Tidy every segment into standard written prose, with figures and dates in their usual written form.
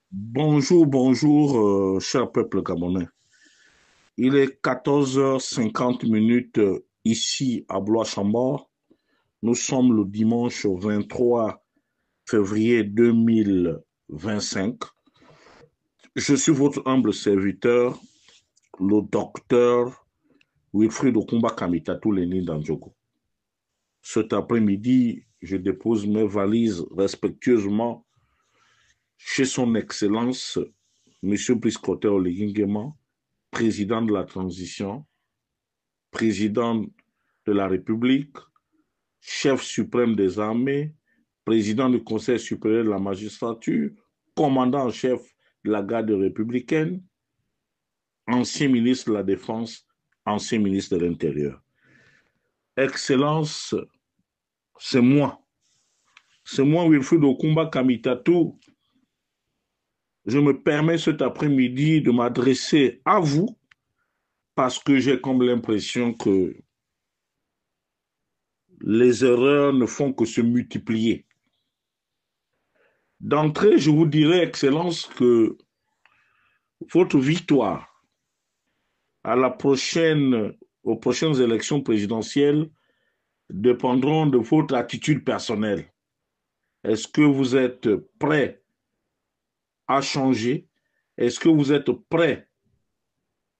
Bonjour, bonjour, cher peuple gabonais. Il est 14h50 ici à Blois-Chambord. Nous sommes le dimanche 23 février 2025. Je suis votre humble serviteur, le docteur Wilfried Okumba Kamitatou Leni Danjogo. Cet après-midi, je dépose mes valises respectueusement chez son Excellence, Monsieur Brice Clotaire Oligui, président de la transition, président de la République, chef suprême des armées, président du Conseil supérieur de la magistrature, commandant en chef de la garde républicaine, ancien ministre de la Défense, ancien ministre de l'Intérieur. Excellence, c'est moi. C'est moi, Wilfried Okumba Kamitatou. Je me permets cet après-midi de m'adresser à vous parce que j'ai comme l'impression que les erreurs ne font que se multiplier. D'entrée, je vous dirais, Excellence, que votre victoire aux prochaines élections présidentielles dépendront de votre attitude personnelle. Est-ce que vous êtes prêt à changer? Est-ce que vous êtes prêt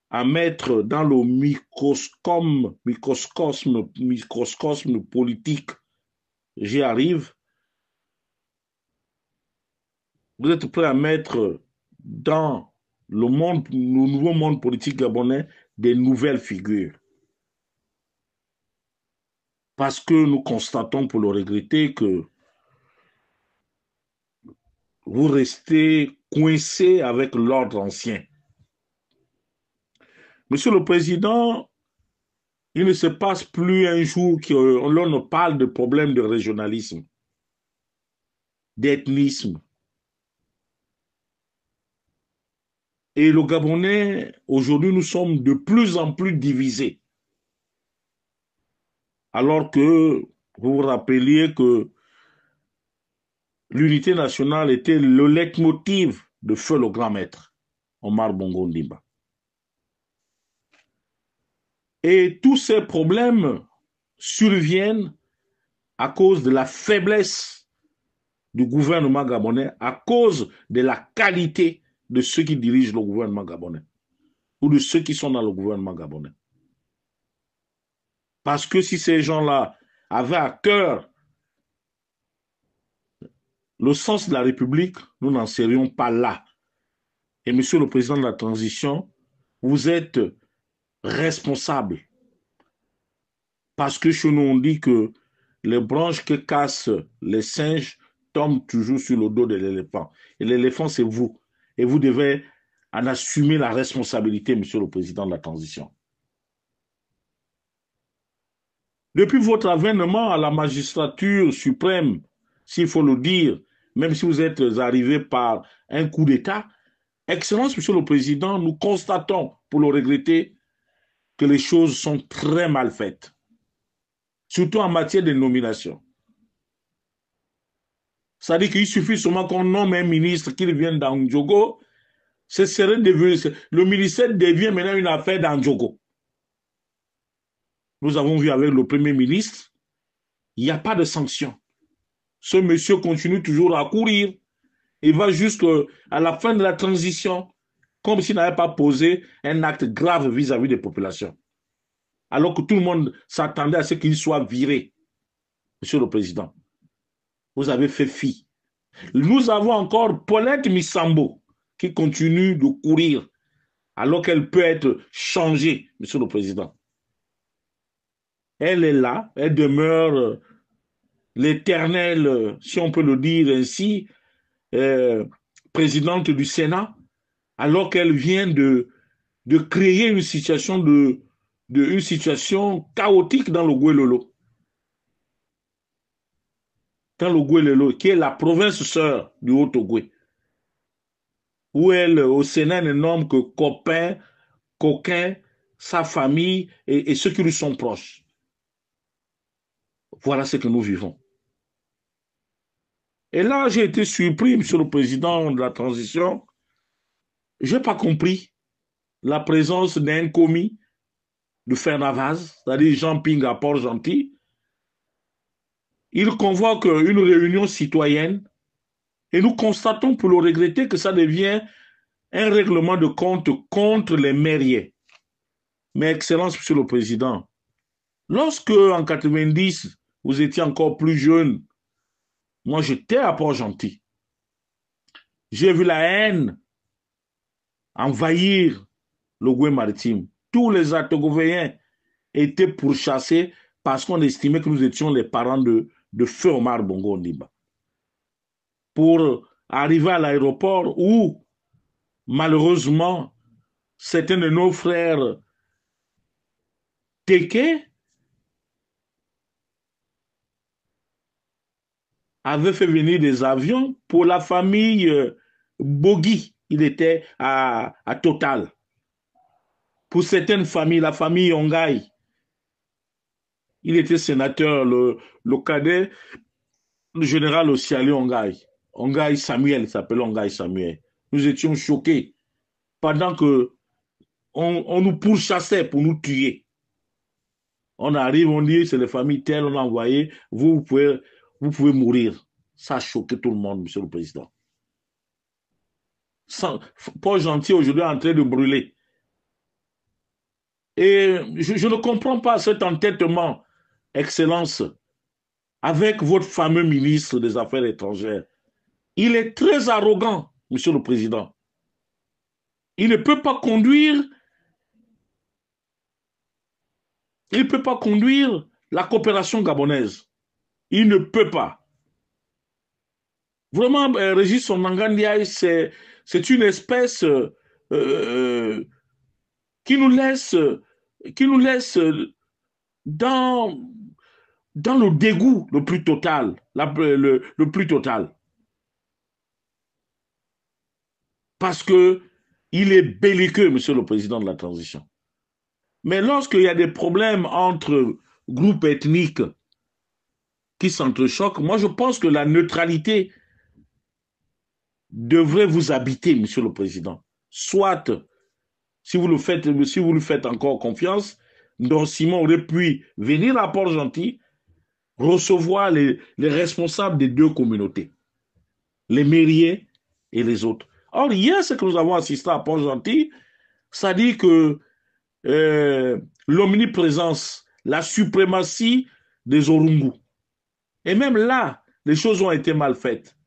à mettre dans le microcosme politique, j'y arrive, vous êtes prêt à mettre dans le nouveau monde politique gabonais des nouvelles figures? Parce que nous constatons, pour le regretter, que vous restez coincé avec l'ordre ancien. Monsieur le Président, il ne se passe plus un jour l'on ne parle de problèmes de régionalisme, d'ethnisme. Et le Gabonais, aujourd'hui, nous sommes de plus en plus divisés. Alors que vous vous rappeliez que l'unité nationale était le leitmotiv de feu le grand maître, Omar Bongo Ndimba. Et tous ces problèmes surviennent à cause de la faiblesse du gouvernement gabonais, à cause de la qualité de ceux qui dirigent le gouvernement gabonais ou de ceux qui sont dans le gouvernement gabonais. Parce que si ces gens-là avaient à cœur le sens de la République, nous n'en serions pas là. Et monsieur le président de la transition, vous êtes responsable. Parce que chez nous, on dit que les branches que cassent les singes tombent toujours sur le dos de l'éléphant. Et l'éléphant, c'est vous. Et vous devez en assumer la responsabilité, monsieur le président de la transition. Depuis votre avènement à la magistrature suprême, s'il faut le dire, même si vous êtes arrivé par un coup d'État, Excellence, monsieur le président, nous constatons, pour le regretter, que les choses sont très mal faites, surtout en matière de nomination. C'est-à-dire qu'il suffit seulement qu'on nomme un ministre qui vienne d'Andjogo, le ministère devient maintenant une affaire d'Andjogo. Nous avons vu avec le Premier ministre, il n'y a pas de sanction. Ce monsieur continue toujours à courir. Il va jusqu'à la fin de la transition, comme s'il n'avait pas posé un acte grave vis-à-vis des populations. Alors que tout le monde s'attendait à ce qu'il soit viré. Monsieur le Président, vous avez fait fi. Nous avons encore Paulette Missambo qui continue de courir alors qu'elle peut être changée, Monsieur le Président. Elle est là, elle demeure l'éternelle, si on peut le dire ainsi, euh, présidente du Sénat, alors qu'elle vient de créer une situation chaotique dans le Guelolo. Dans le Guelolo, qui est la province sœur du Haut-Ogooué, où elle, au Sénat, ne nomme que copain, coquin, sa famille et ceux qui lui sont proches. Voilà ce que nous vivons. Et là, j'ai été surpris, Monsieur le Président de la transition. Je n'ai pas compris la présence d'un commis de Fernavaz, c'est-à-dire Jean Ping à Port-Gentil. Il convoque une réunion citoyenne et nous constatons pour le regretter que ça devient un règlement de compte contre les mairies. Mais Excellence, Monsieur le Président, lorsque en 90, vous étiez encore plus jeune, moi j'étais à Port-Gentil. J'ai vu la haine envahir le Goué maritime. Tous les Atogovéens étaient pourchassés parce qu'on estimait que nous étions les parents de Feu Omar Bongo Ondimba. Pour arriver à l'aéroport où, malheureusement, certains de nos frères Teke avaient fait venir des avions pour la famille Bogi. Il était à Total. Pour certaines familles, la famille Ongaï, il était sénateur, le cadet, le général Osiali Ongaï. Ongaï Samuel, il s'appelait Ongaï Samuel. Nous étions choqués pendant que on nous pourchassait pour nous tuer. On arrive, on dit, c'est les familles telles, on a envoyé, vous pouvez mourir. Ça a choqué tout le monde, Monsieur le Président. Port-Gentil aujourd'hui est en train de brûler. Et je ne comprends pas cet entêtement, Excellence, avec votre fameux ministre des Affaires étrangères. Il est très arrogant, Monsieur le Président. Il ne peut pas conduire, la coopération gabonaise. Il ne peut pas. Vraiment, Régis Sonangandiaï, c'est une espèce euh, qui nous laisse, dans, dans le dégoût le plus total, le plus total. Parce que il est belliqueux, Monsieur le Président de la transition. Mais lorsqu'il y a des problèmes entre groupes ethniques qui s'entrechoquent, moi je pense que la neutralité devrait vous habiter, Monsieur le Président. Soit, si vous lui faites encore confiance, Don Simon aurait pu venir à Port-Gentil, recevoir les responsables des deux communautés, les mairies et les autres. Or, hier, ce que nous avons assisté à Port-Gentil, ça dit que l'omniprésence, la suprématie des Orungu. Et même là, les choses ont été mal faites.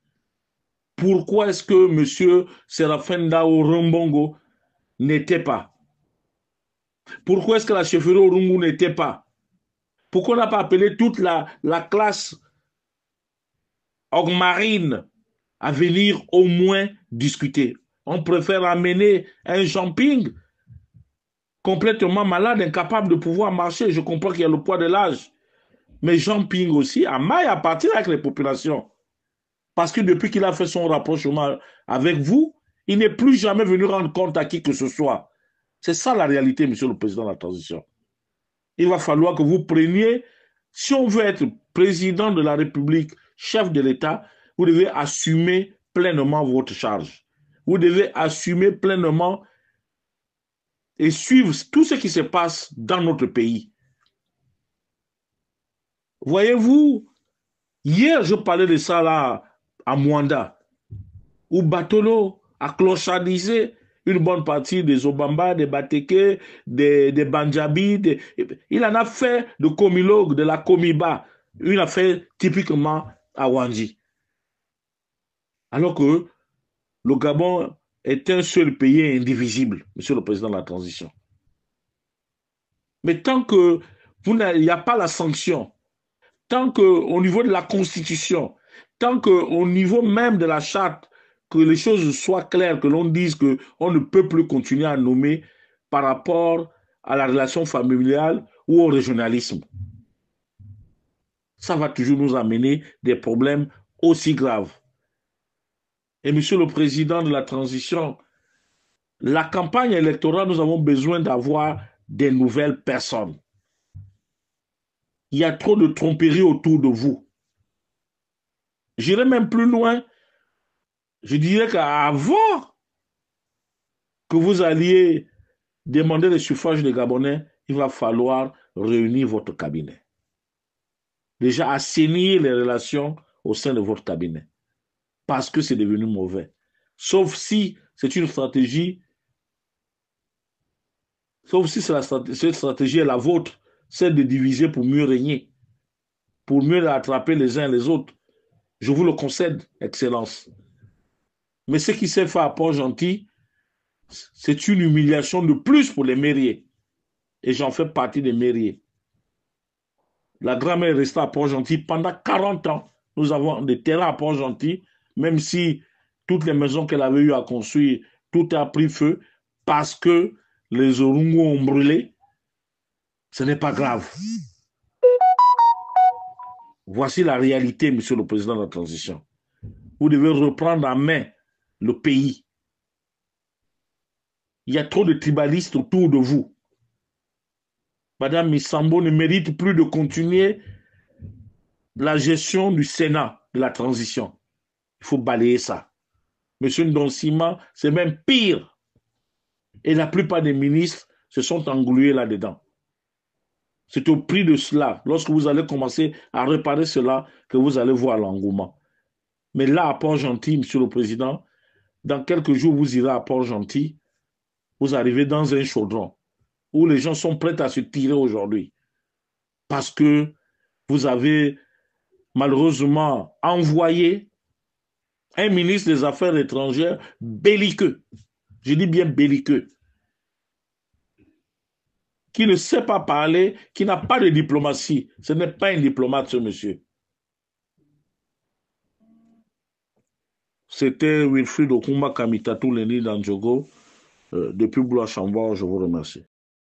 Pourquoi est-ce que M. Séraphin Dao Rumbongo n'était pas? Pourquoi est-ce que la chefferie Orungu n'était pas? Pourquoi on n'a pas appelé toute la classe marine à venir au moins discuter? On préfère amener un jumping complètement malade, incapable de pouvoir marcher. Je comprends qu'il y a le poids de l'âge. Mais Jean Ping aussi a maille à partir avec les populations. Parce que depuis qu'il a fait son rapprochement avec vous, il n'est plus jamais venu rendre compte à qui que ce soit. C'est ça la réalité, Monsieur le Président de la transition. Il va falloir que vous preniez, si on veut être président de la République, chef de l'État, vous devez assumer pleinement votre charge. Vous devez assumer pleinement et suivre tout ce qui se passe dans notre pays. Voyez-vous, hier, je parlais de ça là à Mwanda, où Batolo a clochardisé une bonne partie des Obamba, des Bateke, des Banjabi. Il en a fait de Komilog, de la Komiba, une affaire typiquement à Wanji. Alors que le Gabon est un seul pays indivisible, Monsieur le Président de la transition. Mais tant que il n'y a pas la sanction, tant qu'au niveau de la Constitution, tant qu'au niveau même de la charte, que les choses soient claires, que l'on dise qu'on ne peut plus continuer à nommer par rapport à la relation familiale ou au régionalisme. Ça va toujours nous amener des problèmes aussi graves. Et Monsieur le Président de la transition, la campagne électorale, nous avons besoin d'avoir des nouvelles personnes. Il y a trop de tromperies autour de vous. J'irai même plus loin. Je dirais qu'avant que vous alliez demander le suffrage des Gabonais, il va falloir réunir votre cabinet. Déjà, assainir les relations au sein de votre cabinet. Parce que c'est devenu mauvais. Sauf si c'est une stratégie, sauf si cette stratégie est la vôtre, celle de diviser pour mieux régner, pour mieux attraper les uns les autres. Je vous le concède, Excellence. Mais ce qui s'est fait à Port-Gentil, c'est une humiliation de plus pour les mairies. Et j'en fais partie des mairies. La grand-mère est restée à Port-Gentil pendant 40 ans. Nous avons des terrains à Port-Gentil, même si toutes les maisons qu'elle avait eu à construire, tout a pris feu parce que les Orungo ont brûlé. Ce n'est pas grave. Voici la réalité, Monsieur le Président de la Transition. Vous devez reprendre en main le pays. Il y a trop de tribalistes autour de vous. Madame Missambo ne mérite plus de continuer la gestion du Sénat de la transition. Il faut balayer ça. Monsieur Ndonsima, c'est même pire. Et la plupart des ministres se sont englués là-dedans. C'est au prix de cela, lorsque vous allez commencer à réparer cela, que vous allez voir l'engouement. Mais là, à Port-Gentil, Monsieur le Président, dans quelques jours, vous irez à Port-Gentil, vous arrivez dans un chaudron où les gens sont prêts à se tirer aujourd'hui. Parce que vous avez malheureusement envoyé un ministre des Affaires étrangères belliqueux. Je dis bien belliqueux. Qui ne sait pas parler, qui n'a pas de diplomatie. Ce n'est pas un diplomate, ce monsieur. C'était Wilfried Okuma Kamitatou Leni Danjogo, depuis Boula-Chambord. Je vous remercie.